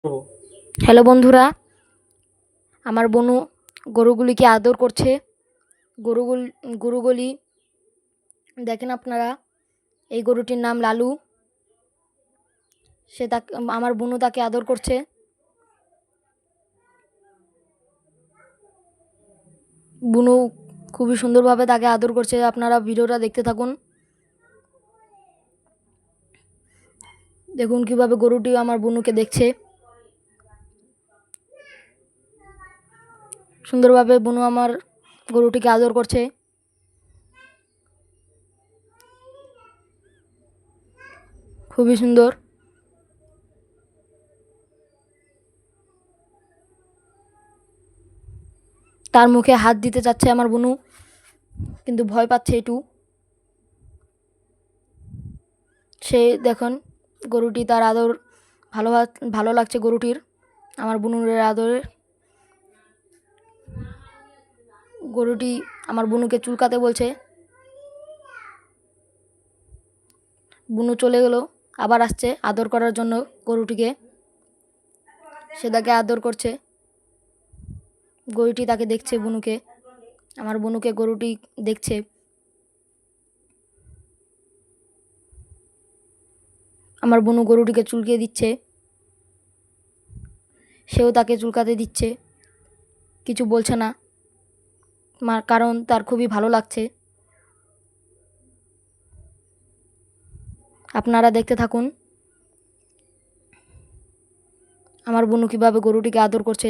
Hello বন্ধুরা, আমার বনু গরুগুলিকে আদর করছে। গরুগুলি দেখেন আপনারা, এই গরুটির নাম লালু। আমার বনু তাকে আদর করছে। বনু খুবই সুন্দরভাবে তাকে আদর করছে। আপনারা ভিডিওটা দেখতে থাকুন। দেখুন কিভাবে গরুটি আমার বনুকে দেখছে। সুন্দরভাবে বনু আমার গরুটিকে আদর করছে। খুবই সুন্দর। তার মুখে হাত দিতে চাচ্ছে আমার বনু, কিন্তু ভয় পাচ্ছে একটু। সে দেখুন গরুটি তার আদর ভালো লাগছে গরুটির, আমার বুনুরের আদরে। গরুটি আমার বুনুকে চুলকাতে বলছে। বুনু চলে গেল, আবার আসছে আদর করার জন্য গরুটিকে। সে তাকে আদর করছে। গরুটি তাকে দেখছে, বুনুকে, আমার বুনুকে গরুটি দেখছে। আমার বুনু গরুটিকে চুলকিয়ে দিচ্ছে, সেও তাকে চুলকাতে দিচ্ছে। কিছু বলছে না, কারণ তার খুবই ভালো লাগছে। আপনারা দেখতে থাকুন আমার বুনু কিভাবে গরুটিকে আদর করছে।